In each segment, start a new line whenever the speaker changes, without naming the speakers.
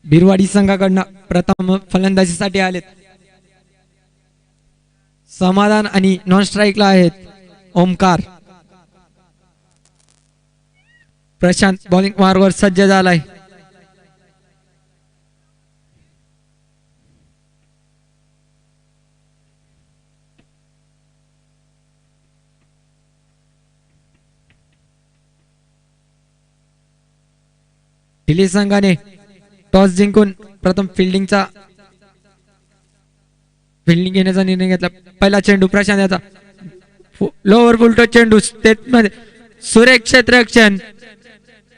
बिरवाडी संघाकडनं प्रथम फलंदाजीसाठी आलेत समाधान आणि नॉन स्ट्राईकला आहेत ओमकार. प्रशांत बॉलिंग मार्गवर सज्ज झालाय. दिल्ली संघाने टॉस जिंकून प्रथम फिल्डिंग घेण्याचा निर्णय घेतला. पहिला चेंडू प्रशांत याचा लोअर फुलटो चेंडू स्टेट मध्ये सुरेख क्षेत्ररक्षण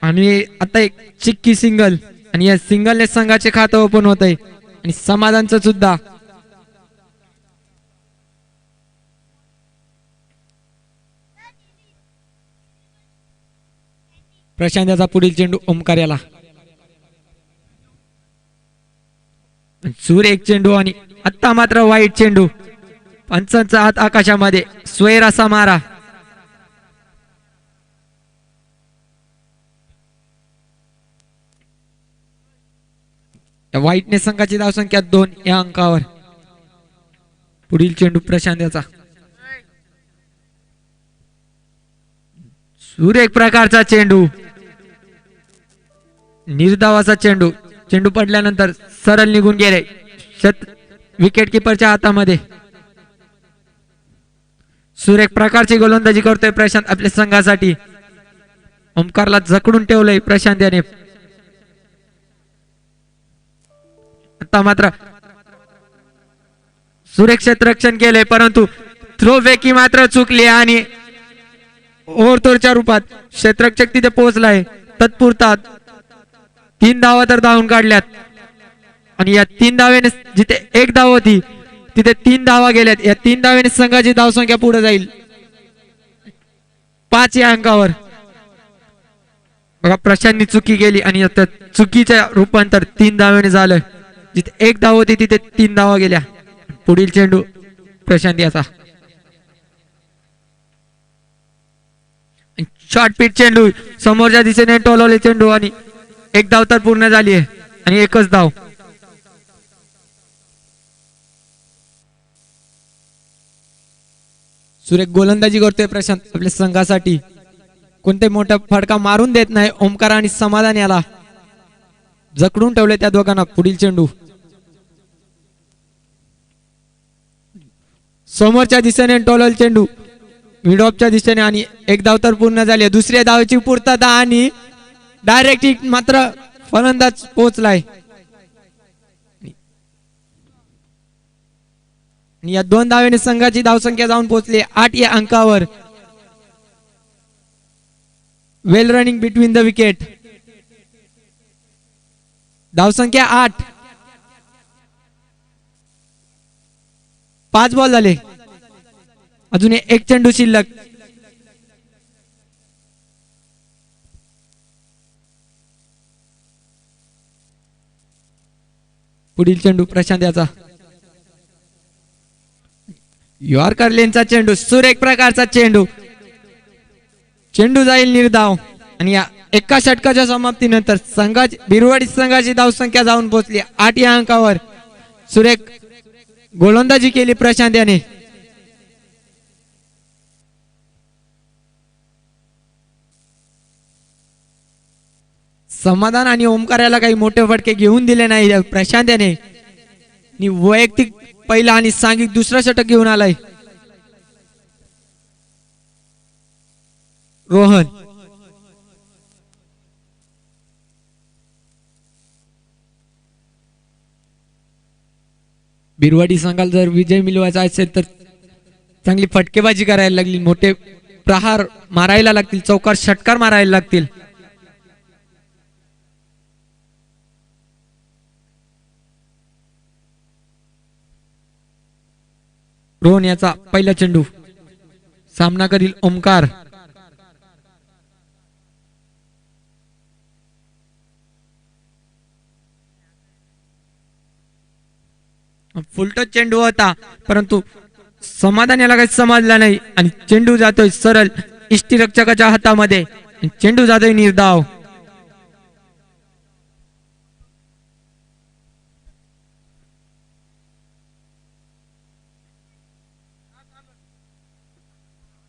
आणि आता एक चिक्की सिंगल आणि या सिंगलने संघाचे खातं ओपन होत आहे आणि समाधानचं सुद्धा. प्रशांत याचा पुढील चेंडू ओमकार याला सुरेख चेंडू आणि आता मात्र वाईट चेंडू. पंचांचा हात आकाशामध्ये स्वैर असा मारा. वाईटने संघाची धावसंख्या 2 या अंकावर. पुढील चेंडू प्रशांत याचा सुरेख प्रकारचा चेंडू निर्धावाचा चेंडू. चेंडू पडल्यानंतर सरळ निघून गेले विकेट किपरच्या हातामध्ये. सुरेख प्रकारची गोलंदाजी करतोय प्रशांत आपल्या संघासाठी. ओमकारला जकडून ठेवलंय प्रशांत याने. आता मात्र सुरेख क्षेत्ररक्षण केलंय परंतु थ्रोबॅकी मात्र चुकली आणि ओव्हरथ्रोच्या रूपात क्षेत्ररक्षक तिथे पोहोचलाय. तत्पुरता 3 धावा तर धावून काढल्यात आणि या 3 धावेने जिथे 1 धाव होती तिथे 3 धावा गेल्यात. या 3 धावेने संघाची धावसंख्या पुढे जाईल 5 या अंकावर. बघा प्रशांतनी चुकी केली आणि त्या चुकीच्या रूपांतर 3 धावेने झालं. जिथे 1 धाव होती तिथे 3 धावा गेल्या. पुढील चेंडू प्रशांत याचा शॉर्ट पिच चेंडू समोरच्या दिशेने टोलवले चेंडू आणि 1 धाव तर पूर्ण झाली आहे आणि 1च धाव. सुरेख गोलंदाजी करतोय प्रशांत आपल्या संघासाठी. कोणते मोठा फटका मारून देत नाही. ओमकार आणि समाधान याला जकडून ठेवले त्या दोघांना. पुढील चेंडू समोरच्या दिशेने टोलल चेंडू मिडऑफच्या दिशेने आणि 1 धाव तर पूर्ण झाली. दुसऱ्या धावेची पूर्तता आणि डायरेक्ट मात्र फलंदाज पोहोचलाय. या 2 धावेने संघाची धावसंख्या जाऊन पोहोचली 8 या अंकावर. वेल रनिंग बिटवीन द विकेट. धावसंख्या 8. 5 बॉल झाले. अजून 1 चेंडू शिल्लक. पुढील चेंडू प्रशांत याचा यॉर्कर लेनचा चेंडू सुरेख प्रकारचा चेंडू. चेंडू जाईल निर्धाव आणि या एका षटकाच्या समाप्तीनंतर संघाची बिरवाडी संघाची धावसंख्या जाऊन पोहोचली 8 या अंकावर. सुरेख गोलंदाजी केली प्रशांत याने. समाधान आणि ओमकार याला काही मोठे फटके घेऊन दिले नाही प्रशांत याने. वैयक्तिक पहिला आणि सांघिक दुसरा षटक घेऊन आलाय रोहन. बिरवाडी संघाला जर विजय मिळवायचा असेल तर चांगली फटकेबाजी करायला लागली. मोठे प्रहार मारायला लागतील. चौकार षटकार मारायला लागतील. रोहन याचा पहिला चेंडू सामना करील ओमकार. फुलटच चेंडू होता परंतु समाधान याला काही समजला नाही आणि चेंडू जातोय सरळ इष्टिरक्षकाच्या हातामध्ये. चेंडू जातोय निर्धाव.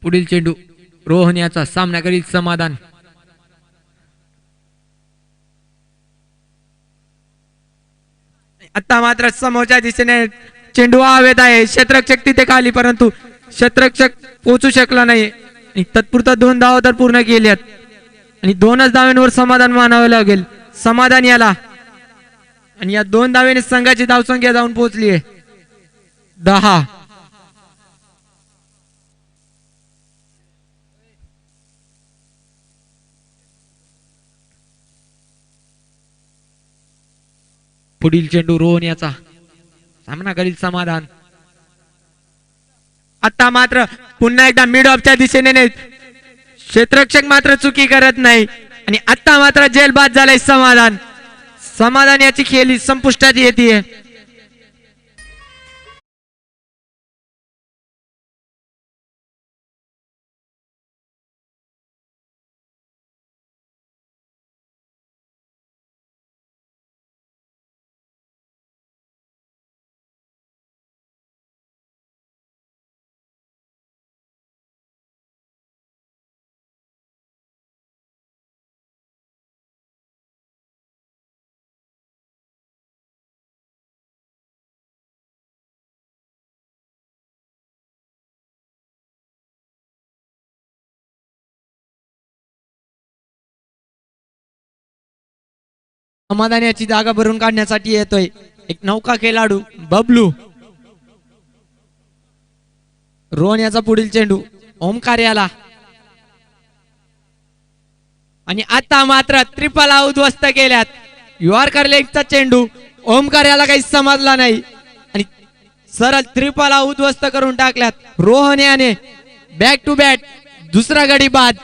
पुढील चेंडू रोहन याचा सामना करील समाधान. आता मात्र समोरच्या दिशेने चेंडू हवेत आहे. क्षेत्ररक्षक तिथे खाली, परंतु क्षेत्ररक्षक पोहोचू शकला नाही आणि तत्पुरता 2 धावा तर पूर्ण केल्यात आणि 2च धाव्यांवर समाधान मानावे लागेल समाधान याला. आणि या 2 धावेने संघाची धावसंख्या जाऊन पोहोचली आहे 10. पुढील चेंडू रोहन याचा सामना करील समाधान. आता मात्र पुन्हा एकदा मिड ऑफच्या दिशेने क्षेत्ररक्षक मात्र चुकी करत नाही आणि आता मात्र जेल बाद झालाय समाधान. समाधान याची खेळी संपुष्टात येते. समाधान याची जागा भरून काढण्यासाठी येतोय एक नौका खेळाडू बबलू. रोहन याचा पुढील चेंडू ओमकार याला आणि आता मात्र त्रिपला उद्ध्वस्त केल्यात. यॉर्कर लेगचा चेंडू ओमकार याला काही समजला नाही आणि सरळ त्रिपला उद्ध्वस्त करून टाकल्यात. रोहन याने बॅक टू बॅक दुसरा गडी बाद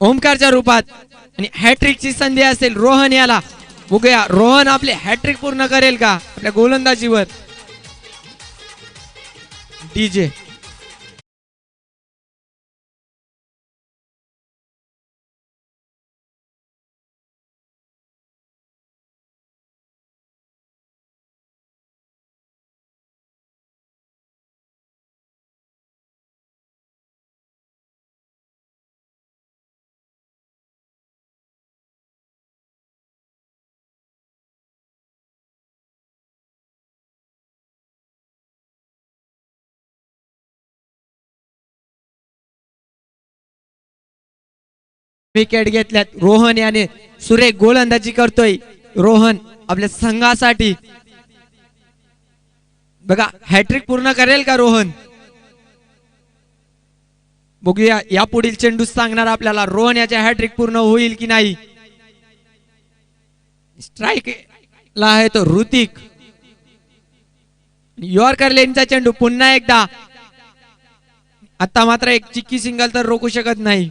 ओमकारच्या रूपात आणि हॅट्रिकची संधी असेल रोहन याला. बघूया रोहन आपले हॅट्रिक पूर्ण करेल का आपल्या गोलंदाजीवर. डीजे विकेट घेतल्यात. रोहन याने सुरेख गोलंदाजी करतोय. रोहन आपल्या संघासाठी बघा हॅट्रिक पूर्ण करेल का रोहन. बघूया या पुढील चेंडू सांगणार आपल्याला रोहन याचे हॅट्रिक पूर्ण होईल की नाही. स्ट्राइक ला आहे तो ऋतिक. यॉर्कर लेनचा चेंडू पुन्हा एकदा. आता मात्र एक चिक्की सिंगल तर रोखू शकत नाही.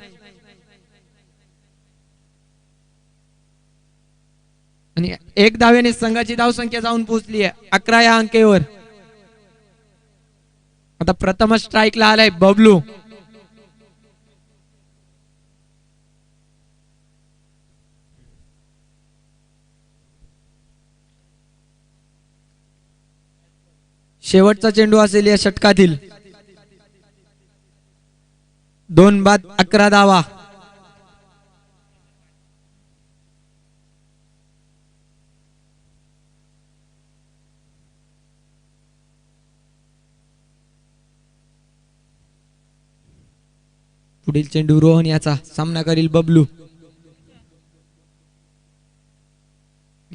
आणि एक धावेने संघाची धावसंख्या जाऊन पोहोचली आहे 11 या अंकेवर. आता प्रथम स्ट्राइकला आलाय बबलू. शेवटचा चेंडू असेल या षटकातील. 2 बाद 11 धावा. पुढील चेंडू रोहन याचा सामना करील बबलू.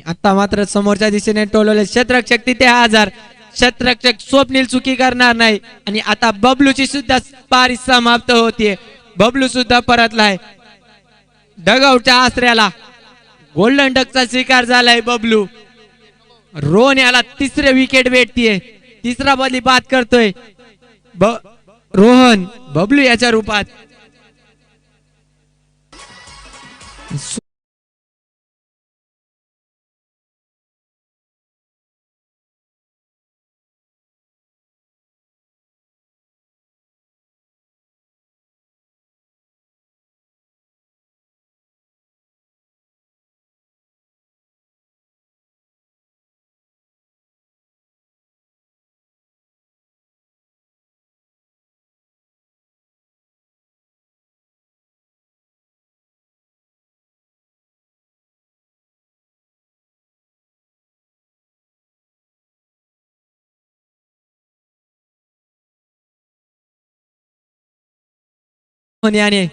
आता मात्र समोरच्या दिशेने टोलवले क्षेत्ररक्षक तिथे हजर. क्षेत्ररक्षक स्वप्नील चुकी करणार नाही आणि आता बबलूची सुद्धा पारी समाप्त होतीये. बबलू सुद्धा परतलाय डगआउटच्या आसऱ्याला. गोल्डन डकचा शिकार झालाय बबलू. रोहन याला तिसरे विकेट भेटतीये. तिसरा बदली बाद करतोय रोहन बबलू याच्या रूपात. याने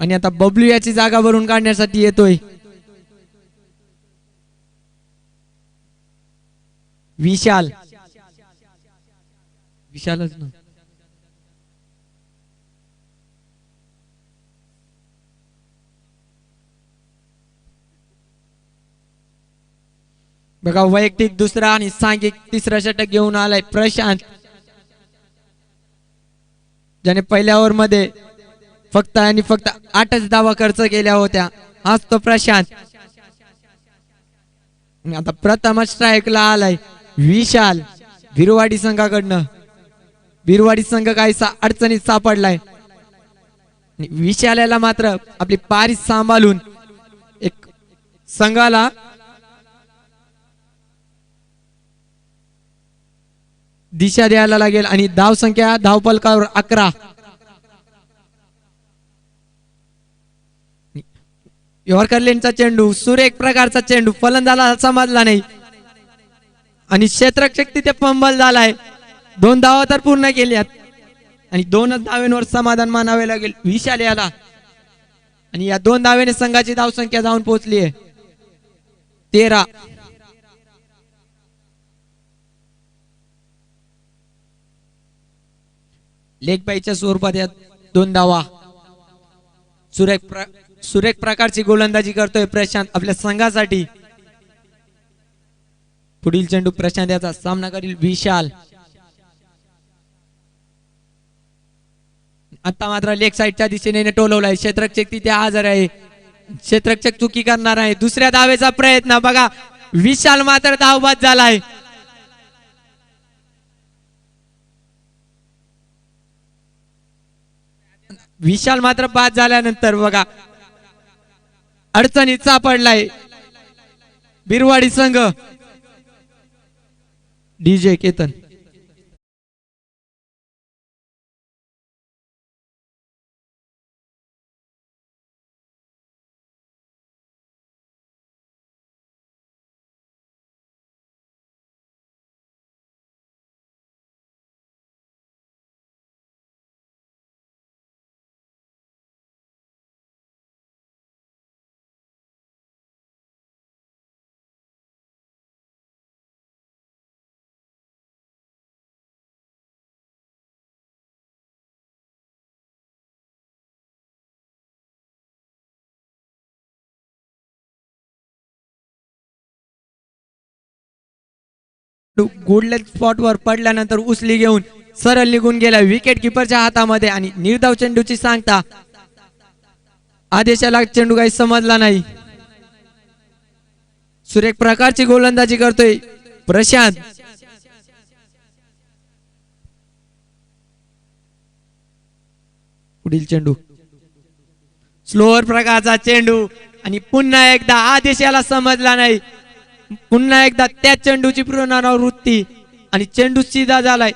आणि आता बबलू याची जागा भरून काढण्यासाठी येतोय विशाल. विशालच ना. बघा वैयक्तिक दुसरा आणि सांघिक तिसरा षटक घेऊन आलाय प्रशांत, ज्याने पहिल्या ओव्हर मध्ये फक्त आणि फक्त 8च धावा खर्च केल्या होत्या. हाच तो प्रशांत. आता प्रथम स्ट्राईकला आलाय विशाल बिरवाडी संघाकडनं. बिरवाडी संघ काहीसा अडचणीत सापडलाय. विशाल याला मात्र आपली पारी सांभाळून एक संघाला दिशा द्यायला लागेल आणि धाव संख्या धावपलकावर 11. यॉर्कर लेनचा चेंडू, सुरेख प्रकारचा चेंडू, फलंदाजाला समजला नाही आणि क्षेत्ररक्षक तिथे फंबल झालाय. 2 धावा तर पूर्ण केल्यात आणि 2च धावेंवर समाधान मानावे लागेल विशाल याला. आणि या 2 धावेने संघाची धावसंख्या जाऊन पोहोचली आहे 13. लेग बाईच्या स्वरूपात या 2 धावा. सुरेख प्रकारची गोलंदाजी करतोय प्रशांत आपल्या संघासाठी. पुढील चेंडू प्रशांत याचा सामना करील विशाल. आता मात्र लेग साईडच्या दिशेने टोलवलाय. क्षेत्ररक्षक तिथे हजर आहे. क्षेत्ररक्षक चुकी करणार आहे. दुसऱ्या धावेचा प्रयत्न बघा. विशाल मात्र धावबाद झालाय. विशाल मात्र बाद झाल्यानंतर बघा अडचणीत सापडलाय बिरवाडी संघ. डीजे केतन गुड स्पॉट वर पडल्यानंतर उचली घेऊन सरळ निघून गेला विकेट किपरच्या हातामध्ये आणि निर्धाव चेंडूची सांगता. आदेशाला चेंडू काही समजला नाही. सुरेख प्रकारची गोलंदाजी करतोय प्रशांत. पुढील चेंडू स्लोअर प्रकारचा चेंडू आणि पुन्हा एकदा आदेशाला समजला नाही. पुन्हा एकदा त्या चेंडूची पुनरावृत्ती आणि चेंडू सीधा झालाय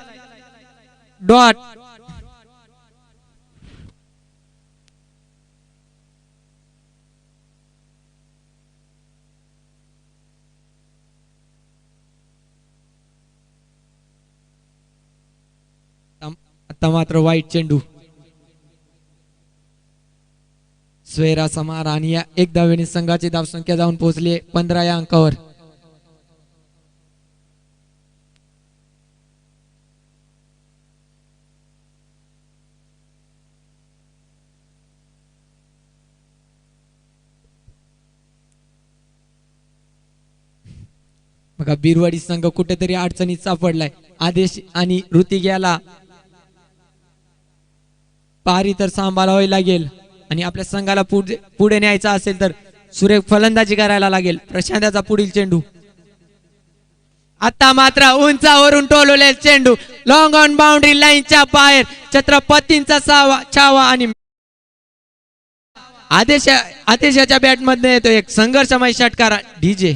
डॉट. आता मात्र वाईट चेंडू. स्वेरा समार आणि या 1 धावेने संघाची धावसंख्या जाऊन पोहोचली 15 या अंकावर. बघा बिरवाडी संघ कुठेतरी अडचणीत सापडलाय. आदेश आणि ऋतिग्याला पारी तर सांभाळावी लागेल आणि आपल्या संघाला पुढे न्यायचा असेल तर सुरेख फलंदाजी करायला लागेल. प्रशांताचा पुढील चेंडू आता मात्र उंचावरून टोलवलेला चेंडू लॉंग ऑन बाउंड्री लाईनच्या बाहेर. छत्रपतींचा छावा आणि आदेशाच्या बॅट मध्ये येतो एक संघर्षमय षटकार डीजे.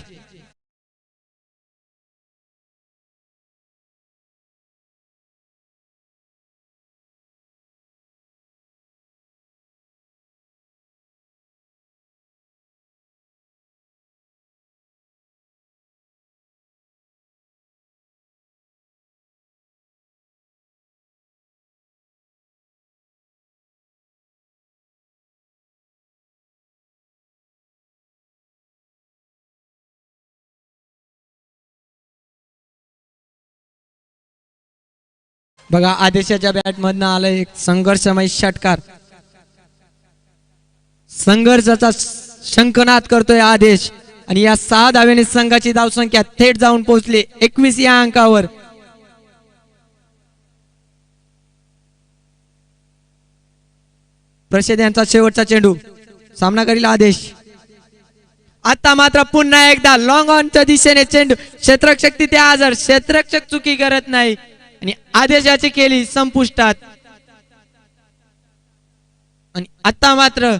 बघा आदेशाच्या बॅटमधनं आलाय एक संघर्षमय षटकार. संघर्षाचा शंखनाद करतोय आदेश आणि या 6 धावेने संघाची धावसंख्या थेट जाऊन पोहोचली 21 या अंकावर. प्रसिद्ध यांचा शेवटचा चेंडू सामना करील आदेश. आता मात्र पुन्हा एकदा लॉंग ऑनच्या दिशेने चेंडू. क्षेत्ररक्षक तिथे हजर. क्षेत्ररक्षक चुकी करत नाही आणि आदेशाची केली संपुष्टात. आणि आता मात्र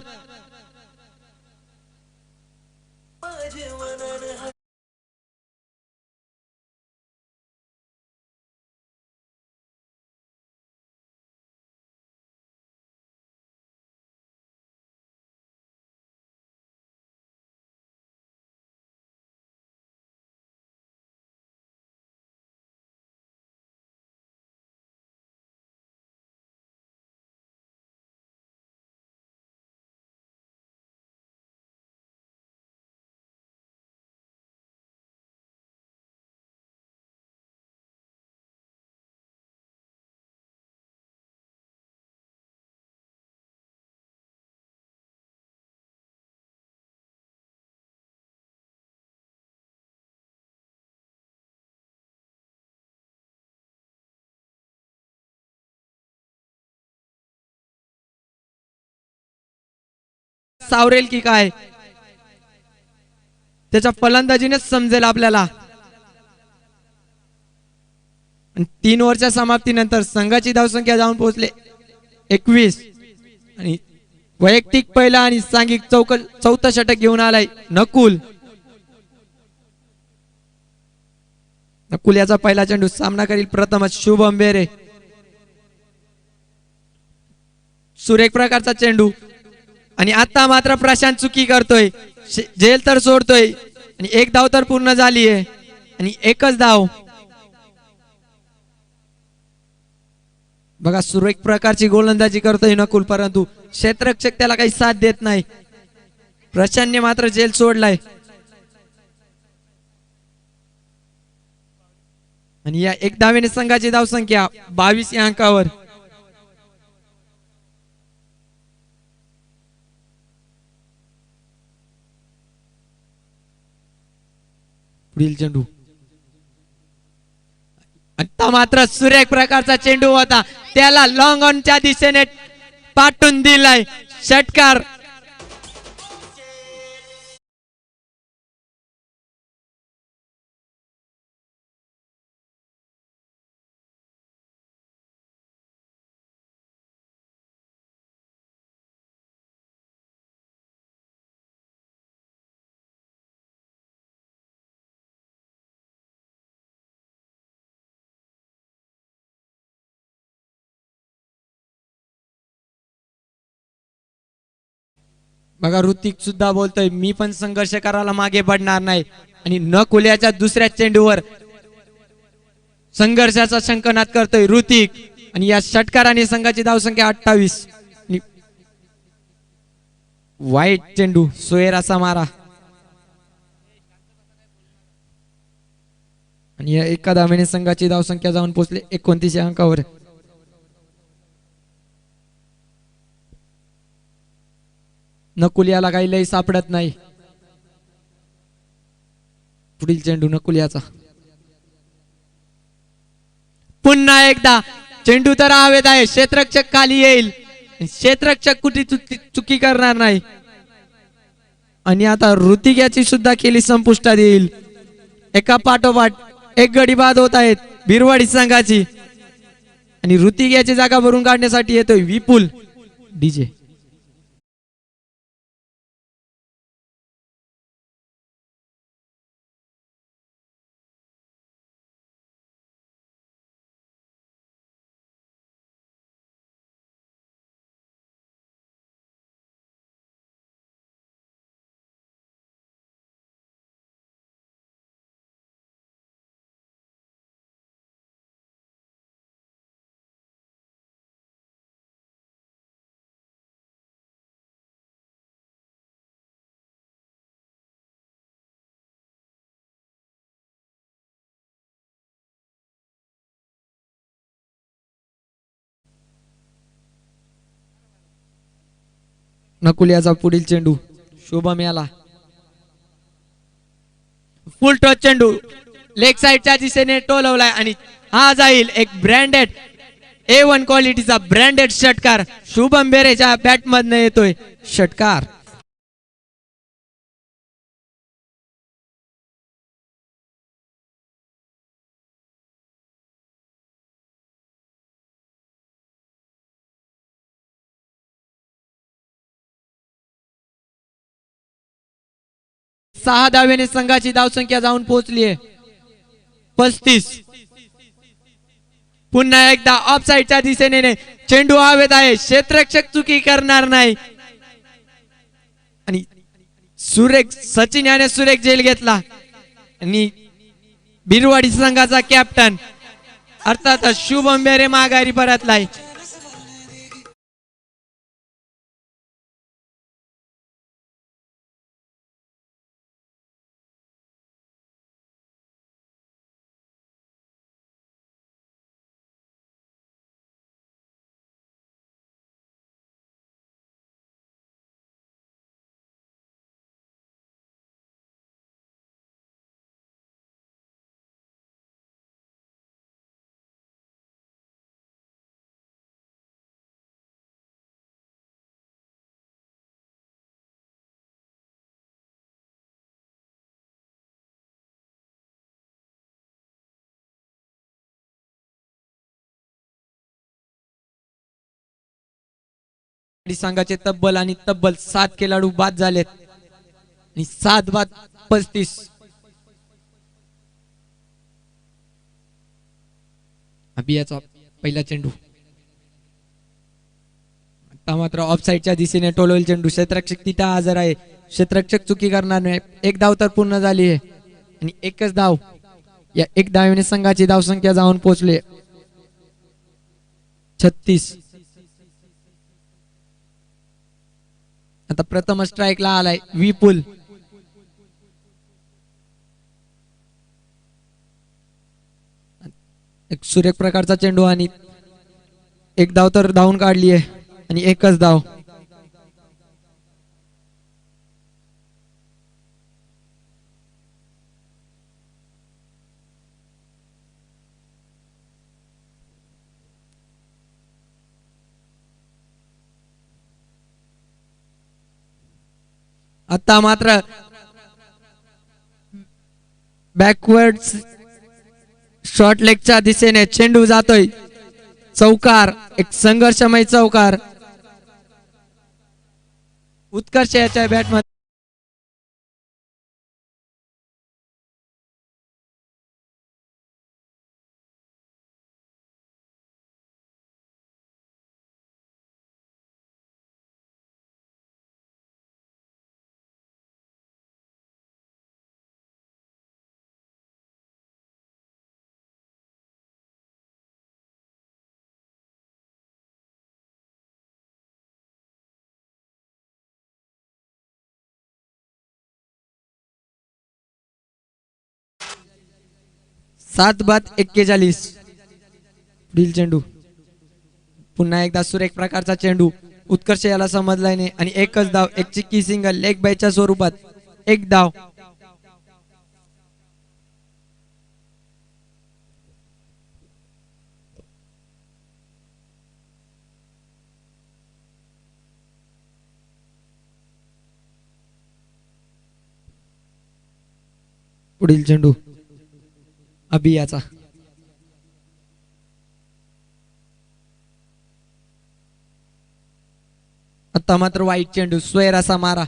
सावरेल की काय त्याच्या फलंदाजीनेच समजेल आपल्याला. 3 ओव्हरच्या समाप्तीनंतर संघाची धावसंख्या जाऊन पोहोचले 21 आणि वैयक्तिक पहिला आणि सांघिक चौथं षटक घेऊन आलाय नकुल. नकुल याचा पहिला चेंडू सामना करील प्रथमच शुभम बेरे. सुरेख प्रकारचा चेंडू आणि आता मात्र प्रशांत चुकी करतोय. झेल तर सोडतोय आणि एक धाव तर पूर्ण झाली आहे आणि एकच धाव. बघा सुरेख प्रकारची गोलंदाजी करतोय नकुल परंतु क्षेत्ररक्षक त्याला काही साथ देत नाही. प्रशांतने मात्र झेल सोडलाय आणि या एक धावेने संघाची धावसंख्या 22 या अंकावर. पुढील चेंडू आता मात्र सुरेख प्रकारचा चेंडू होता त्याला लॉंग ऑनच्या दिशेने पाठवून दिलाय षटकार. बघा ऋतिक सुद्धा बोलतोय मी पण संघर्ष करायला मागे पडणार नाही आणि न कुल्याच्या दुसऱ्या चेंडूवर संघर्षाचा शंखनाद करतोय ऋतिक आणि या षटकाराने संघाची धावसंख्या 28. वाईट चेंडू सोयर असा मारा आणि या एका धावेने संघाची धावसंख्या जाऊन पोहोचले 29 या अंकावर. नकुलियाला काही लय सापडत नाही. पुढील चेंडू नकुलियाचा पुन्हा एकदा चेंडू तर हवेत आहे. क्षेत्ररक्षक खाली येईल. क्षेत्ररक्षक कुठे चुकी करणार नाही आणि आता ऋतिक याची सुद्धा केली संपुष्टात येईल. एका पाठोपाठ एक गडी बाद होत आहेत बिरवाडी संघाची आणि ऋतिक याची जागा भरून काढण्यासाठी येतोय विपुल डीजे. नकुलियाचा पुढील चेंडू शुभम याला फुल टॉस चेंडू लेग साइडच्या दिशेने टोलवलाय आणि हा जाईल एक ब्रँडेड A1 क्वालिटीचा ब्रँडेड षटकार शुभम बेरेच्या बॅट मधनं येतोय षटकार. सहा धावेने संघाची धावसंख्या जाऊन पोहोचली आहे 35. पुन्हा एकदा ऑफ साइडच्या दिशेने चेंडू हवेत आहे क्षेत्ररक्षक चुकी करणार नाही आणि सुरेख सचिन याने सुरेख झेल घेतला आणि बिरवाडी संघाचा कॅप्टन अर्थात शुभम बेरे माघारी परतलाय. संघाचे तब्बल आणि तब्बल 7 खेळाडू बाद झालेत आणि 7 बाद 35. अभियाचा पहिला चेंडू आता मात्र ऑफ साइडच्या दिशेने टोलवेल चेंडू क्षेत्ररक्षक तिथे हजर आहे क्षेत्ररक्षक चुकी करणार नाही. एक धाव तर पूर्ण झाली आहे आणि एकच धाव या एक धावेने संघाची धावसंख्या जाऊन पोहोचली 36. आता प्रथम स्ट्राइकला आलाय विपुल एक सुरेख प्रकारचा चेंडू आणि एक धाव तर धावून काढली आहे आणि एकच धाव. आता मात्र बॅकवर्ड शॉर्ट लेगच्या दिशेने चेंडू जातोय चौकार एक संघर्षमय चौकार उत्कर्ष याच्या बॅटमध्ये. सात बाद 41. पुढील चेंडू पुन्हा एकदा सुरेख प्रकारचा चेंडू उत्कर्ष याला समजलाय नाही आणि एकच धाव एक चिक्की सिंगल लेग बायच्या स्वरूपात एक धाव. पुढील चेंडू अभियाचा आता मात्र वाईट चेंडू स्वैर असा मारा.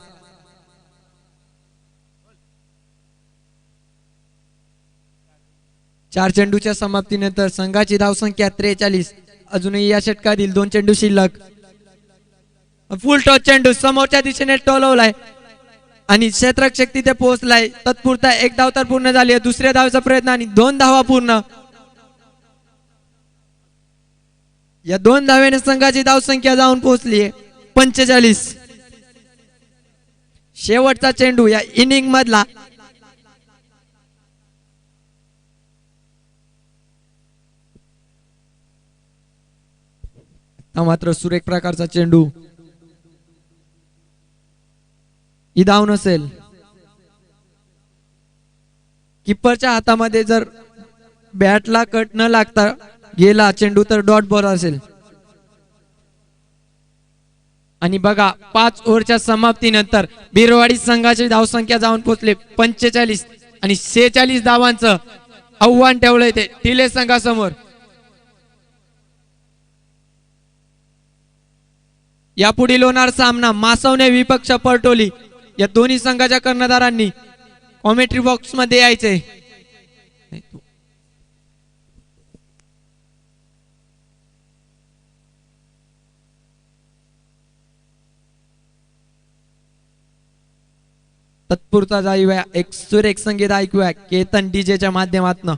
चार चेंडूच्या समाप्तीनंतर संघाची धावसंख्या 43. अजूनही या षटकातील 2 चेंडू शिल्लक. फुल टॉस चेंडू समोरच्या दिशेने टोलवलाय आणि क्षेत्ररक्षक तिथे पोहोचलाय. तत्पुरता एक धाव तर पूर्ण झाली आहे. दुसऱ्या धावचा प्रयत्न आणि 2 धावा पूर्ण. या 2 धावेने संघाची धावसंख्या जाऊन पोहोचली आहे 45. शेवटचा चेंडू या इनिंग मधला मात्र सुरेख प्रकारचा चेंडू ही धाव नसेल. किपरच्या हातामध्ये जर बॅटला कट न लागता गेला चेंडू तर डॉट बॉल असेल. आणि बघा 5 ओव्हरच्या समाप्तीनंतर बिरवाडी संघाची धावसंख्या जाऊन पोहोचले 45 आणि 46 धावांचं आव्हान ठेवलंय ते टिले संघासमोर. यापुढील होणार सामना मासवणे विपक्ष परटोली. या दोन्ही संघाच्या कर्णधारांनी कॉमेंट्री बॉक्स मध्ये यायचे. तत्पुरता जाऊया एक सुरेख संगीत ऐकूया केतन डीजेच्या माध्यमातून.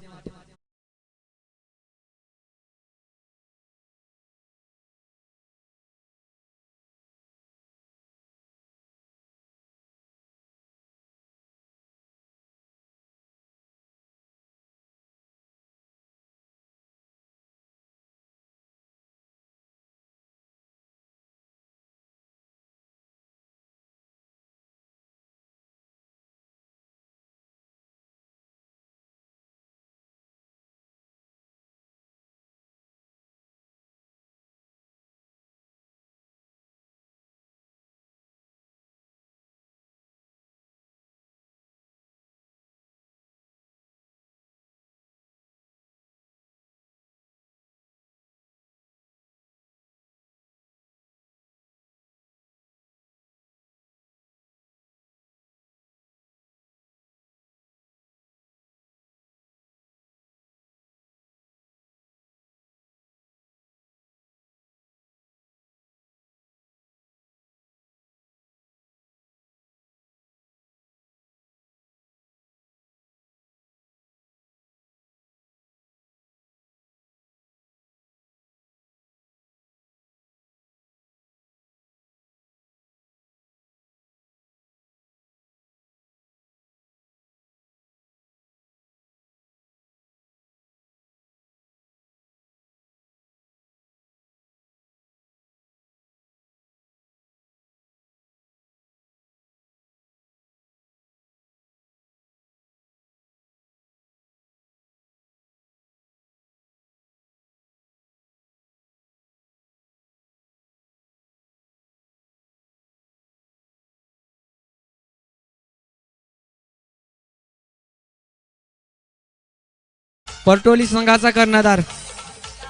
परटोली संघाचा कर्णधार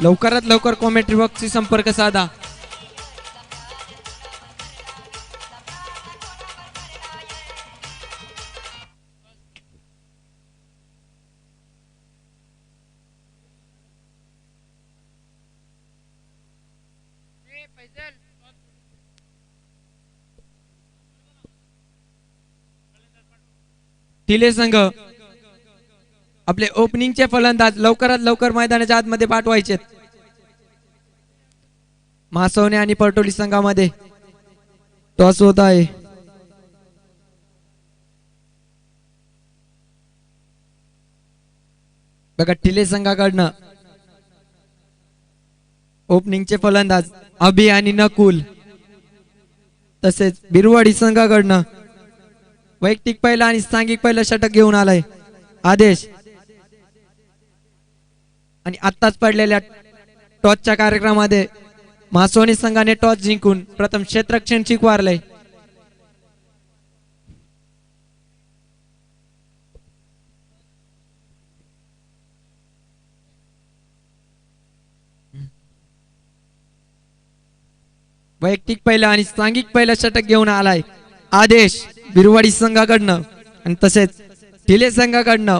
लवकरात लवकर कॉमेंट्री बॉक्सशी संपर्क साधा. टिले संघ आपले ओपनिंगचे फलंदाज लवकरात लवकर मैदानाच्या आतमध्ये पाठवायचे. मासवणे आणि परटोली संघामध्ये टॉस होत आहे. बघा टिले संघाकडनं ओपनिंगचे फलंदाज अभि आणि नकुल, तसेच बिरवाडी संघाकडनं वैयक्तिक पहिला आणि सांघिक पहिलं षटक घेऊन आलाय आदेश. आणि आत्ताच पडलेल्या टॉसच्या कार्यक्रमामध्ये मासोनी संघाने टॉस जिंकून प्रथम क्षेत्ररक्षण स्वीकारलंय. वैयक्तिक पहिला आणि सांघिक पहिलं षटक घेऊन आलाय आदेश बिरवाडी संघाकडनं. आणि तसेच टिले संघाकडनं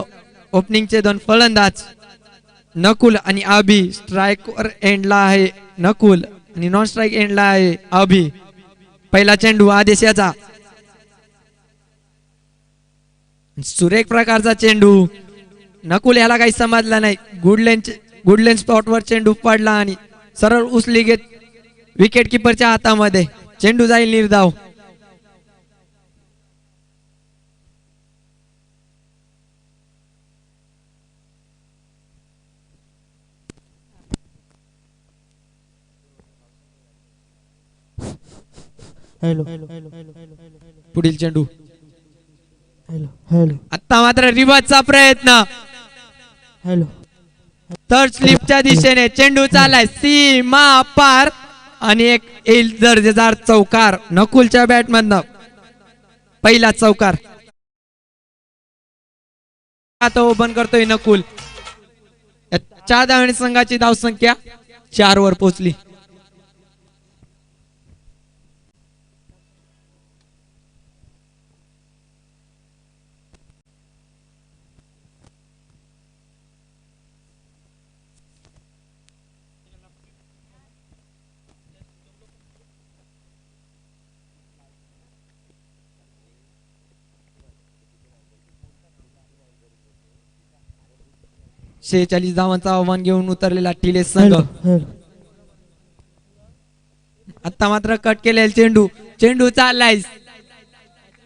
ओपनिंगचे 2 फलंदाज नकुल आणि अभि. स्ट्राइकवर एंडला आहे नकुल आणि नॉन स्ट्राइक एंडला आहे अभि. पहिला चेंडू आदेश याचा, सुरेख प्रकारचा चेंडू. नकुल याला काही समजला नाही. गुडलेन स्पॉटवर चेंडू पडला आणि सरळ उचली घेत विकेट किपरच्या हातामध्ये. चेंडू जाईल निर्धाव. पुढील चेंडू
हॅलो
आता मात्र रिवर्सचा प्रयत्न थर्ड स्लिपच्या दिशेने चेंडू चालाय सीमा पार आणि एक येईल दर्जेदार चौकार नकुलच्या बॅट मधनं पहिला चौकार आता ओपन करतोय नकुल 4 धावणे संघाची धावसंख्या 4 वर पोहोचली शेहेचाळीस धावांचा आव्हान घेऊन उतरलेला टिले संघ आता मात्र कट केलेला चेंडू चाललाय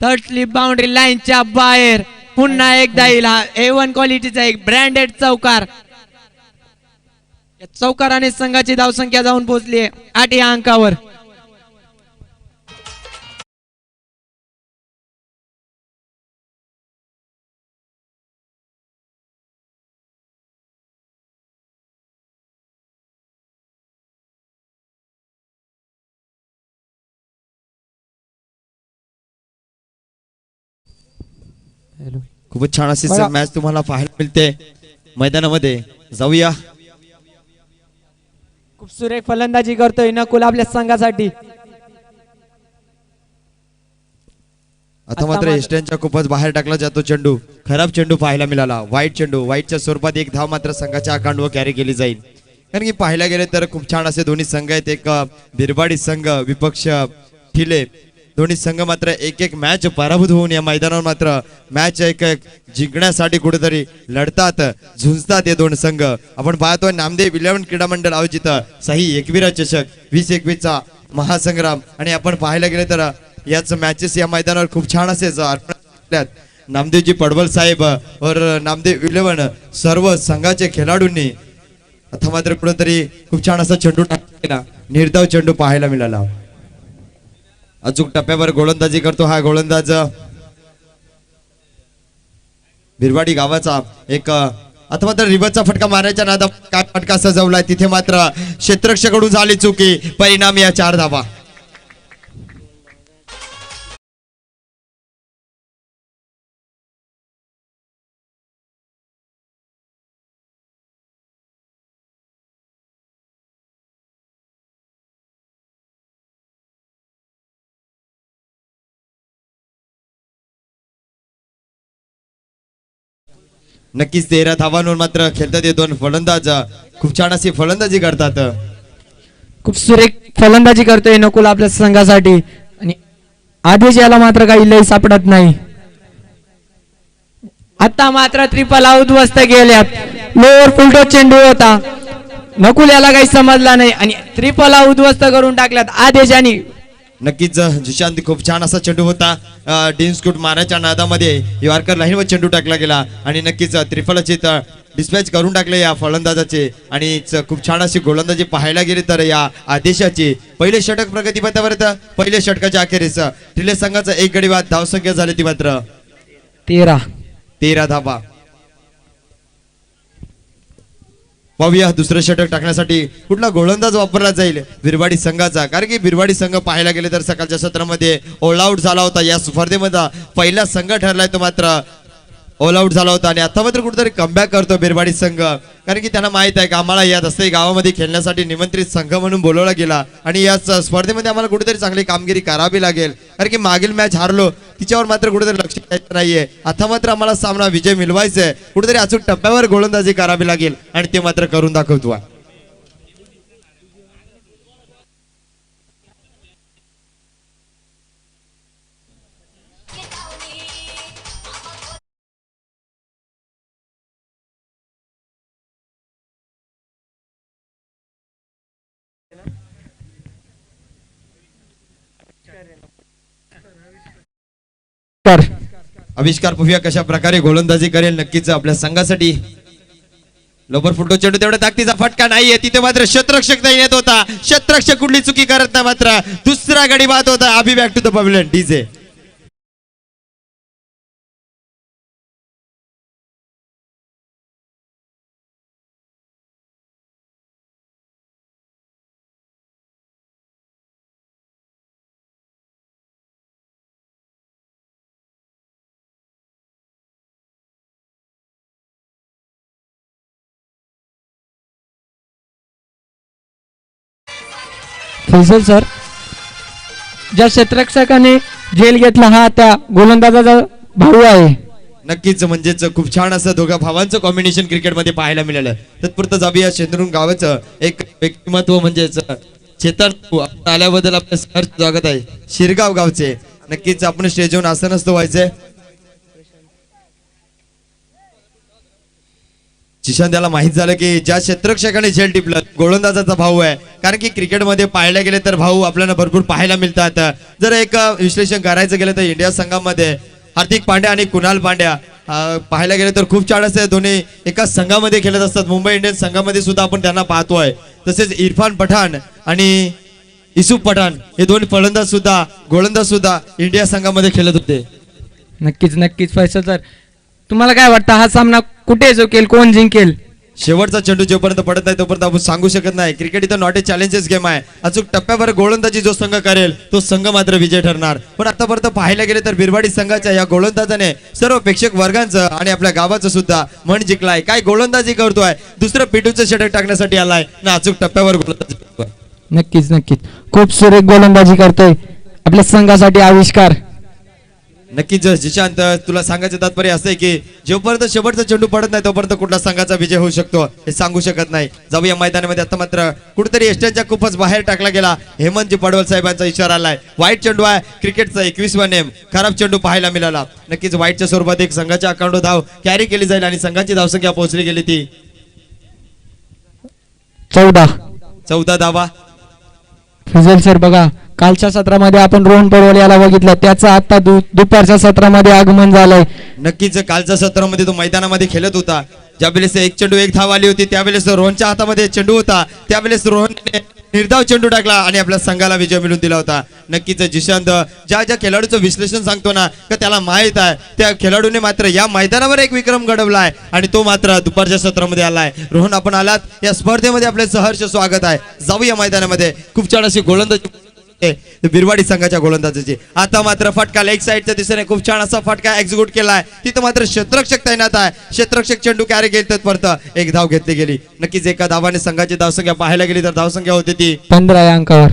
थर्ड स्लिप बाउंड्री लाईनच्या बाहेर पुन्हा एकदा येईल हा A1 क्वालिटीचा एक ब्रँडेड चौकार या चौकाराने संघाची धावसंख्या जाऊन पोहोचली 8 या अंकावर
खूपच छान अशी मॅच तुम्हाला पाहायला मिळते मैदानामध्ये जाऊया
खूप सुरेख फलंदाजी करतोय नकुल आपल्या संघासाठी
आता मात्र एस्टनच्या खूपच बाहेर टाकला जातो चेंडू खराब चेंडू पाहायला मिळाला वाईट चेंडू वाईटच्या स्वरूपात एक धाव मात्र संघाच्या अकाउंटवर कॅरी केली जाईल कारण की पाहायला गेले तर खूप छान असे दोन्ही संघ आहेत एक बिरबाडी संघ विपक्ष ठिले दोन्ही संघ मात्र एक एक मॅच पराभूत होऊन या मैदानावर मात्र मॅच एक जिंकण्यासाठी कुठेतरी लढतात झुंजतात हे दोन संघ आपण पाहतोय नामदेव 11 क्रीडा मंडळ आयोजित सही एकविरा चषक 2021 चा महासंग्राम आणि आपण पाहायला गेले तर याच मॅचेस या मैदानावर खूप छान असे नामदेवजी पडवल साहेब और नामदेव 11 सर्व संघाचे खेळाडूंनी आता मात्र कुठेतरी खूप छान असा चेंडू टाकलेला निर्धाव चेंडू पाहायला मिळाला अचूक टप्प्यावर गोलंदाजी करतो हा गोलंदाज बिरवाडी गावाचा एक अथवा तर रिव्हर्सचा फटका मारायच्या नादा काय फटका सजवलाय तिथे मात्र क्षेत्ररक्षकडून झाली चुकी परिणाम या 4 धावा नक्कीच 13 धावांवर मात्र खेळतात हे दोन फलंदाज खूप छान अशी फलंदाजी करतात
खूप सुरेख फलंदाजी करतोय नकुल आपल्या संघासाठी आणि आदेश याला मात्र काही लय सापडत नाही आता मात्र ट्रिपल उद्ध्वस्त गेल्यात लोअर फुलटो चेंडू होता नकुल याला काही समजला नाही आणि ट्रिपल उद्ध्वस्त करून टाकल्यात आदेश आणि
नक्कीच जुशांत खूप छान असा चेंडू होता डीन स्कूट मारायच्या नादामध्ये यॉर्कर लाईनवर चेंडू टाकला गेला आणि नक्कीच त्रिफलाचे डिस्पॅच करून टाकले या फलंदाजाचे आणि खूप छान अशी गोलंदाजी पाहायला गेली तर या आदेशाची पहिले षटक प्रगतीपथावर पहिले षटकाच्या अखेरीस टिले संघाचा एक गडी बाद धावसंख्या झाली ती मात्र 13 धावा पाहूया दुसरं षटक टाकण्यासाठी कुठला गोलंदाज वापरला जाईल बिरवाडी संघाचा कारण की बिरवाडी संघ पाहायला गेले तर सकाळच्या सत्रामध्ये ऑल आउट झाला होता या स्पर्धेमध्ये पहिला संघ ठरलाय तो मात्र ऑल आउट झाला होता आणि आता मात्र कुठेतरी कमबॅक करतो बिरवाडी संघ कारण की त्यांना माहित आहे की आम्हाला या दस्तई गावामध्ये खेळण्यासाठी निमंत्रित संघ म्हणून बोलवला गेला आणि या स्पर्धेमध्ये आम्हाला कुठेतरी चांगली कामगिरी करावी लागेल कारण की मागील मॅच हारलो तिच्यावर मात्र कुठेतरी लक्ष द्यायचं नाहीये आता मात्र आम्हाला सामना विजय मिळवायचा आहे कुठेतरी अचूक टप्प्यावर गोलंदाजी करावी लागेल आणि ते मात्र करून दाखवतो आविष्कार पाहूया कशा प्रकारे गोलंदाजी करेल नक्कीच आपल्या संघासाठी लोबर फुटो चेंडू तेवढा ताकदीचा फटका नाहीये तिथे मात्र शतरक्षक नाही येत होता. शतरक्षक कुठली चुकी करत नाही मात्र दुसरा गडी बाद होता. अभि back to the pavilion DJ.
Faisal sir, ज्या क्षेत्ररक्षकाने जेल घेतला हा त्या गोलंदाजाचा भाऊ आहे.
नक्कीच म्हणजेच खूप छान असं दोघा भावांचं कॉम्बिनेशन क्रिकेटमध्ये पाहायला मिळालं. तत्पुरतं जाऊया शेंद्रून गावाचं एक व्यक्तिमत्व म्हणजेच चेतन आल्याबद्दल आपलं सहर्ष स्वागत आहे. शिरगाव गावचे नक्कीच आपण स्टेजवर असं नसतं व्हायचंय. जिशान त्याला माहित झालं की ज्या क्षेत्ररक्षकाने झेल टिपलं गोलंदाजाचा भाऊ आहे. कारण की क्रिकेटमध्ये पाहायला गेले तर भाऊ आपल्याला भरपूर पाहायला मिळतात. जर एक विश्लेषण करायचं गेलं तर इंडिया संघामध्ये हार्दिक पांड्या आणि कुणाल पांड्या पाहायला गेले तर खूप छान असते. दोन्ही एकाच संघामध्ये खेळत असतात. मुंबई इंडियन्स संघामध्ये सुद्धा आपण त्यांना पाहतोय. तसेच इरफान पठाण आणि युसुफ पठाण हे दोन फलंदाज सुद्धा गोलंदाज सुद्धा इंडिया संघामध्ये खेळत होते.
नक्कीच नक्कीच फैसल सर, तुम्हाला काय वाटतं हा सामना कुठे जिंकेल, कोण जिंकेल?
शेवटचा चेंडू जोपर्यंत पडत नाही तोपर्यंत आपण सांगू शकत नाही. क्रिकेट इथं नॉट ए चॅलेंजेस गेम आहे. अचूक टप्प्यावर गोलंदाजी जो संघ करेल तो संघ मात्र विजय ठरणार. पण आतापर्यंत पाहायला गेले तर बिरवाडी संघाच्या या गोलंदाजाने सर्व प्रेक्षक वर्गांचं आणि आपल्या गावाचं सुद्धा मन जिंकलाय. काय गोलंदाजी करतोय, दुसरं पिटूचं षटक टाकण्यासाठी आलाय ना अचूक टप्प्यावर गोलंदाजी करतोय.
नक्कीच नक्कीच खूप सुरेख गोलंदाजी करतोय आपल्या संघासाठी आविष्कार.
नक्कीच जिशांत, तुला सांगायचं तात्पर्य असं आहे की जोपर्यंत शेवटचा चेंडू पडत नाही तोपर्यंत कुठला संघाचा विजय होऊ शकतो हे सांगू शकत नाही. जाऊया मैदानामध्ये. आता मात्र कुठेतरी एस्टनच्या खूपच बाहेर टाकला गेला. हेमंतजी पडवल साहेबांचा इशारा आलाय. वाईट चेंडू आहे. क्रिकेटचा 21वा नेम. खराब चेंडू पाहायला मिळाला. नक्कीच वाईटच्या स्वरूपात एक संघाच्या अकाउंट धाव कॅरी केली जाईल आणि संघाची धावसंख्या पोहोचली गेली ती 14 धावा.
फैसल सर बघा, कालच्या सत्रामध्ये आपण रोहन पडवल याला बघितलं, त्याचं आता दुपारच्या सत्रामध्ये आगमन झालंय.
नक्कीच कालच्या सत्रामध्ये तो मैदानामध्ये खेळत होता. ज्यावेळेस एक चेंडू एक धाव आली होती त्यावेळेस रोहनच्या हातामध्ये चेंडू होता. त्यावेळेस रोहनने निर्धाव चेंडू टाकला आणि आपल्या संघाला विजय मिळवून दिला होता. नक्कीच जिशांत, ज्या ज्या खेळाडूचं विश्लेषण सांगतो ना का त्याला माहित आहे त्या खेळाडूने मात्र या मैदानावर एक विक्रम घडवलाय आणि तो मात्र दुपारच्या सत्रामध्ये आलाय. रोहन, आपण आलात या स्पर्धेमध्ये आपले सहर्ष स्वागत आहे. जाऊया मैदानामध्ये. खूप छान अशी गोलंदाजी बिरवाडी संघाच्या गोलंदाजाची. आता मात्र फटका लेग साईडच्या दिशेने खूप छान असा फटका एक्झिक्यूट केलाय. तिथं मात्र क्षेत्ररक्षक तैनात आहे. क्षेत्ररक्षक चेंडू कॅरी केली परत एक धाव घेतली गेली. नक्कीच एका धावाने संघाची धावसंख्या पाहायला गेली तर धावसंख्या होती ती
15 या अंकावर.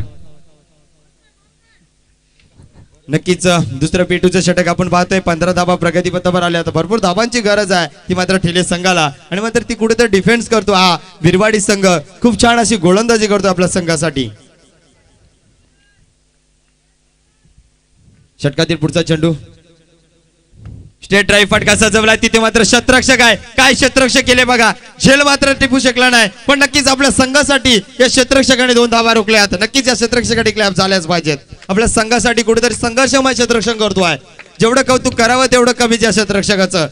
नक्कीच दुसरं पेटूचं षटक आपण पाहतोय. 15 धावा प्रगतीपथावर आल्या. आता भरपूर धावांची गरज आहे ती मात्र ठेले संघाला आणि मात्र ती कुठेतरी डिफेन्स करतो हा बिरवाडी संघ. खूप छान अशी गोलंदाजी करतो आपल्या संघासाठी. षटकातील पुढचा चेंडू स्टेट ड्राईव्ह फटका सजवलाय. तिथे मात्र क्षेत्ररक्षक आहे. काय क्षेत्ररक्षक केले बघा. झेल मात्र टिपू शकला नाही. पण नक्कीच आपल्या संघासाठी या क्षेत्ररक्षकाने 2 धावा रोखल्या. नक्कीच या क्षेत्ररक्षकाने क्लॅप झाल्याच पाहिजेत. आपल्या संघासाठी कुठेतरी संघर्षमय क्षेत्ररक्षण करतोय. जेवढं कौतुक करावं तेवढं कमीच या क्षेत्ररक्षकाचं.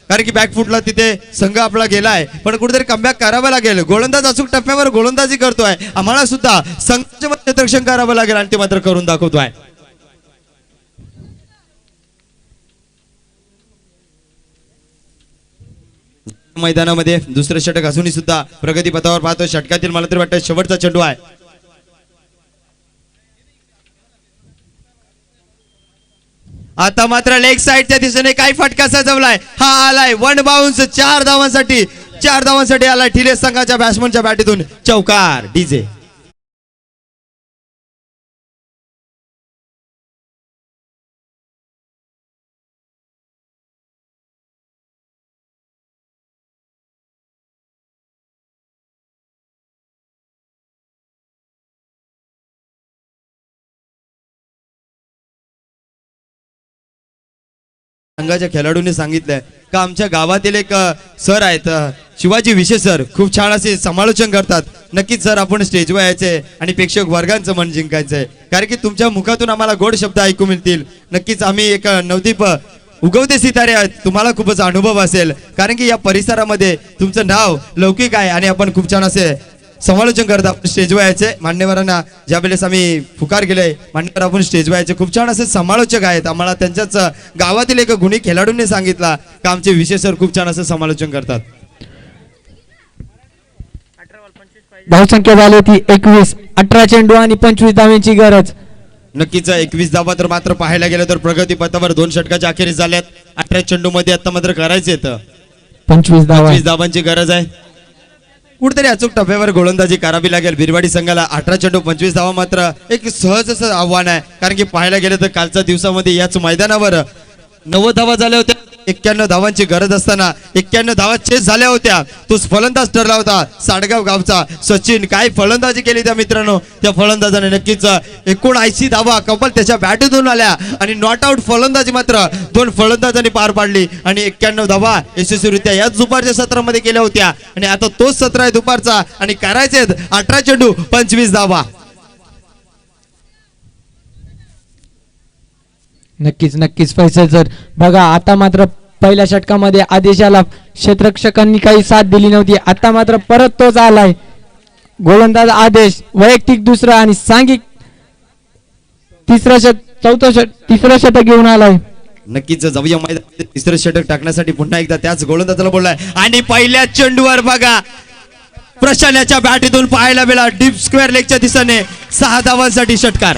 कारण की बॅकफुटला तिथे संघ आपला गेलाय पण कुठेतरी कमबॅक करावं लागेल. गोलंदाज अचूक टप्प्यावर गोलंदाजी करतोय. आम्हाला सुद्धा संघाचे क्षेत्ररक्षण करावं लागेल आणि ते मात्र करून दाखवतोय. मैदानामध्ये दुसरं षटक असूनही सुद्धा प्रगती पथावर पाहतो. षटकातील मला तरी वाटतं शेवटचा चेंडू आहे. आता मात्र लेग साईडच्या दिशेने काय फटका सजवलाय. हा आलाय 1 बाउन्स. 4 धावांसाठी आलाय. ठिले संघाच्या बॅट्समनच्या बॅटीतून चौकार. डीजे. संघाच्या खेळाडूंनी सांगितलंय का आमच्या गावातील एक सर आहेत शिवाजी विशे सर, खूप छान असे समालोचन करतात. नक्कीच सर आपण स्टेजवर यायचे आणि प्रेक्षक वर्गांचं मन जिंकायचंय कारण की तुमच्या मुखातून आम्हाला गोड शब्द ऐकू मिळतील. नक्कीच आम्ही एक नवदीप उगवते सितारे आहेत, तुम्हाला खूपच अनुभव असेल कारण की या परिसरामध्ये तुमचं नाव लौकिक आहे आणि आपण खूप छान असे समालोचन करता. स्टेजवर यायचे मान्यवरांना ज्या वेळेस आम्ही पुकार केले मान्यवर आपण स्टेजवर यायचे, खूप छान असे समालोचक आहेत. आम्हाला त्यांच्याच गावातील एक गुणी खेळाडूंनी सांगितला का आमचे विशेष सर खूप छान असं समालोचन करतात.
धावसंख्या झाली होती 21. 18 चेंडू आणि 25 धावांची गरज.
नक्कीच 21 धावा तर मात्र पाहायला गेलं तर प्रगती पथावर 2 षटकाच्या अखेरीस झाल्यात. 18 चेंडू मध्ये आता मात्र करायचे
25 धावा.
25 धावांची गरज आहे. कुठेतरी अचूक टप्प्यावर गोलंदाजी करावी लागेल बिरवाडी संघाला. 18 चेंडू 25 धावा मात्र एक सहज असं आव्हान आहे कारण की पाहायला गेलं तर कालच्या दिवसामध्ये याच मैदानावर 90 धावा झाल्या होत्या. 91 धावांची गरज असताना 91 धावा चेस झाल्या होत्या. तो फलंदाज ठरला होता साडगाव गावचा सचिन. काय फलंदाजी केली त्या मित्रांनो, त्या फलंदाजाने नक्कीच 79 धावा कपल त्याच्या बॅटून आल्या आणि नॉट आउट फलंदाजी मात्र 2 फलंदाजांनी पार पाडली आणि 91 धावा यशस्वीरित्या याच दुपारच्या सत्रामध्ये केल्या होत्या आणि आता तोच सत्र आहे दुपारचा आणि करायचे 18 चेंडू 25 धावा.
नक्कीच फैसल सर. बघा आता मात्र पहिल्या षटकामध्ये आदेशाला क्षेत्ररक्षकांनी काही साथ दिली नव्हती. आता मात्र परत तोच आलाय. गोलंदाज आदेश वैयक्तिक दुसरा आणि सांघिक तिसरं षटक घेऊन आलाय.
नक्कीच जाऊया मैदानात तिसरं षटक टाकण्यासाठी पुन्हा एकदा त्याच गोलंदाजाला बोललाय आणि पहिल्या चेंडूवर बघा प्रशांतच्या बॅटीतून पाहायला मिळाला डीप स्क्वेअर लेगच्या दिशेने 6 धावांसाठी षटकार.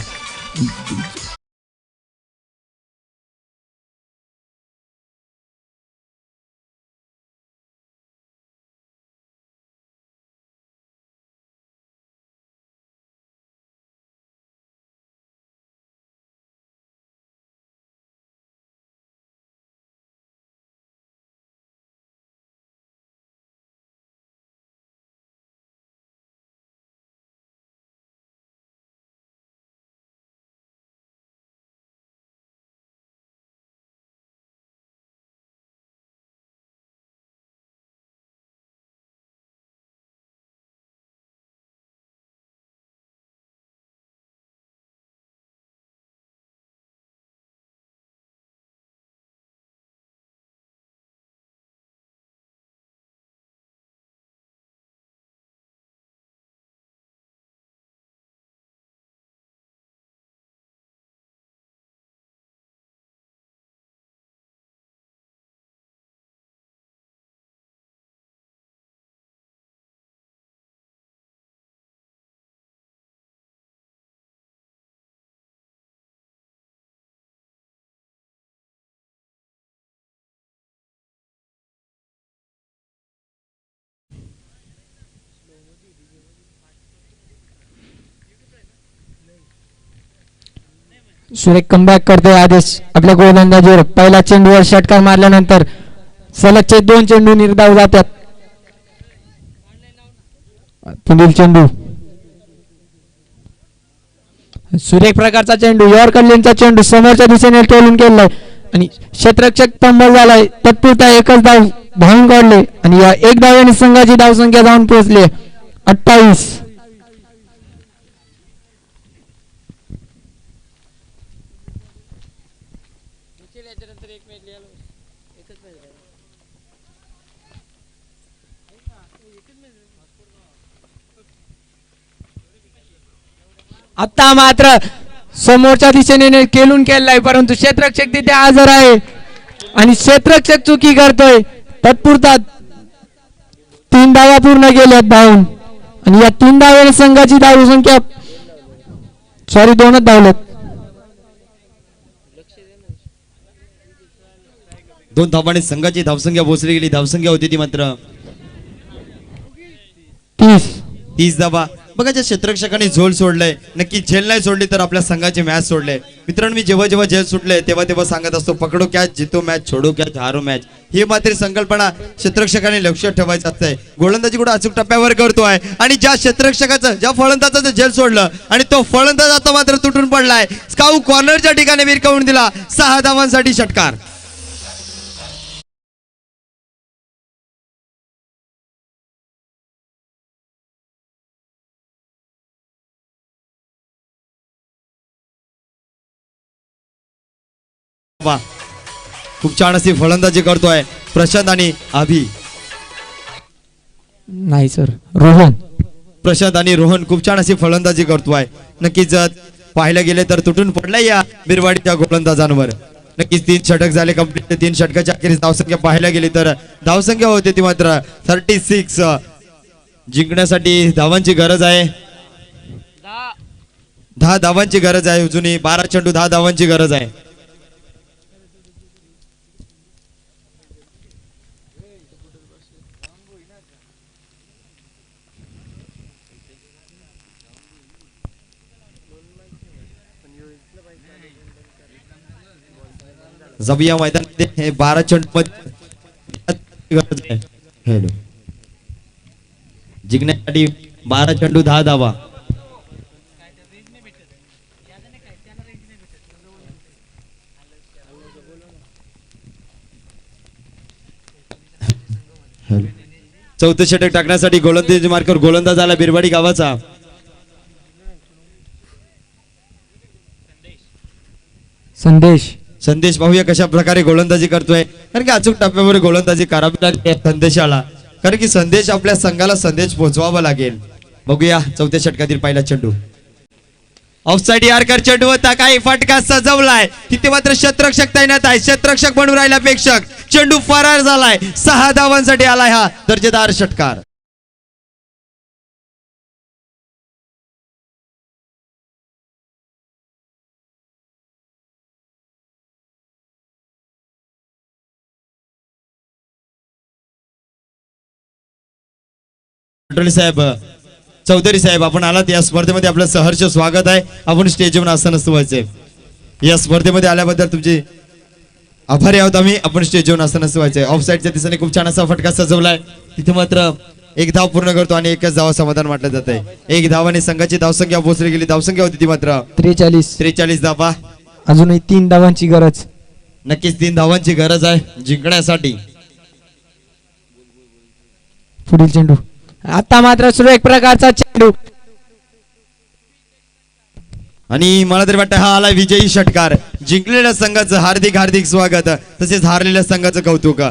सुरेख कमबॅक करतोय आदेश आपल्या गोलंदाजीवर. पहिला चेंडूवर षटकार मारल्यानंतर सलगचे 2 चेंडू निर्धाव जातात. पुढील चेंडू सुरेख प्रकारचा चेंडू यॉर्कर लेनचा चेंडू समोरच्या दिशेने टोलून गेलाय आणि क्षेत्ररक्षक तंबल झालाय. तत्पुरता एकच धाव धावून काढले आणि या एक धावेने संघाची धावसंख्या जाऊन पोहोचली 28. आता मात्र समोरच्या दिशेने केलून केलाय परंतु क्षेत्ररक्षक तिथे हजर आहे आणि क्षेत्ररक्षक चुकी करतोय. तत्पुरता 3 धावा पूर्ण केल्यात धावून आणि या 3 धावेने संघाची धावसंख्या 2च धावलेत.
2 धावांनी संघाची धावसंख्या पोहोचली गेली. धावसंख्या होती ती मात्र 30 धावा. बघा ज्या क्षेत्ररक्षकांनी झोल सोडलंय नक्की झेल नाही सोडली तर आपल्या संघाची मॅच सोडले. मित्रांनो मी जेव्हा झेल सुटले तेव्हा सांगत असतो पकडो कॅच जितो मॅच छोडो कॅच हारो मॅच. ही मात्र संकल्पना क्षेत्ररक्षकांनी लक्षात ठेवायचं असतंय. गोलंदाजी कुठं अचूक टप्प्यावर करतोय आणि ज्या क्षेत्ररक्षकाचं ज्या फलंदाजाचं झेल सोडलं आणि तो फलंदाज आता मात्र तुटून पडलाय. स्काऊ कॉर्नरच्या ठिकाणी विरकावून दिला. 6 धावांसाठी षटकार. खूप छान अशी फलंदाजी करतोय प्रशांत आणि अभि.
नाही सर, रोहन.
प्रशांत आणि रोहन खूप छान अशी फलंदाजी करतोय. नक्कीच पाहायला गेले तर तुटून पडलाय या बिरवाडीच्या गोलंदाजांवर. नक्कीच 3 षटक झाले कंप्लीट. 3 षटकाच्या अखेरीस धावसंख्या पाहायला गेली तर धावसंख्या होते ती मात्र 36. जिंकण्यासाठी धावांची गरज आहे. 10 धावांची गरज आहे. अजूनही 12 चेंडू 10 धावांची गरज आहे. जबिया मैदानामध्ये हे 12 चेंडू मध्ये गरज आहे. हॅलो, जिंकण्यासाठी 12 चेंडू 10 धावा. चौथं षटक टाकण्यासाठी गोलंदाजी मार्कर गोलंदाज आला बिरवाडी गावाचा. संदेश पाहूया कशा प्रकारे गोलंदाजी करतोय. कारण की अचूक टप्प्यावर गोलंदाजी करावी लागते संदेशाला. कारण की संदेश आपल्या संघाला संदेश पोहोचवावा लागेल. बघूया चौथ्या षटकातील पहिला चेंडू. ऑफसाईड यारकर चेंडू होता. काही फटका सजवलाय तिथे मात्र शतरक्षक तैनात आहे. शतरक्षक बनून राहिला प्रेक्षक. चेंडू फरार झालाय. 6 धावांसाठी आलाय हा दर्जेदार षटकार. चौधरी साहेब आपण आलात या स्पर्धेमध्ये. आपलं सहर्ष स्वागत आहे. आपण स्टेजवर आसन व्हायचंय. या स्पर्धेमध्ये आल्याबद्दल तुमचे आभारी आहोत आम्ही. आपण स्टेजवर आसन व्हायचंय. ऑफ साईडच्या दिशेने खूप छान असा फटका सजवलाय. तिथे मात्र 1 धाव पूर्ण करतो आणि 1च धाव समाधान वाटलं जात आहे. 1 धावाने संघाची धावसंख्या पोहोचली गेली. धावसंख्या होती ती मात्र 43 धावा.
अजूनही 3 धावांची गरज.
नक्कीच 3 धावांची गरज आहे जिंकण्यासाठी.
पुढील चेंडू. आता मात्र सुरेख प्रकारचा चेंडू
आणि मला तरी वाटतं हा आला विजयी षटकार. जिंकलेल्या संघाचं हार्दिक हार्दिक स्वागत तसेच हारलेल्या संघाचं कौतुक.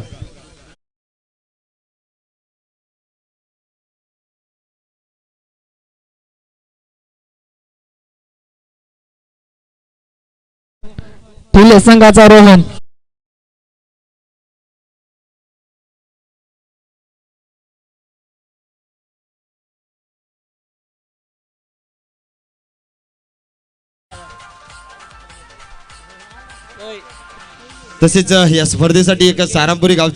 पुढील संघाचा रोहन.
तसेच या स्पर्धेसाठी एक सारामपुरी गावचे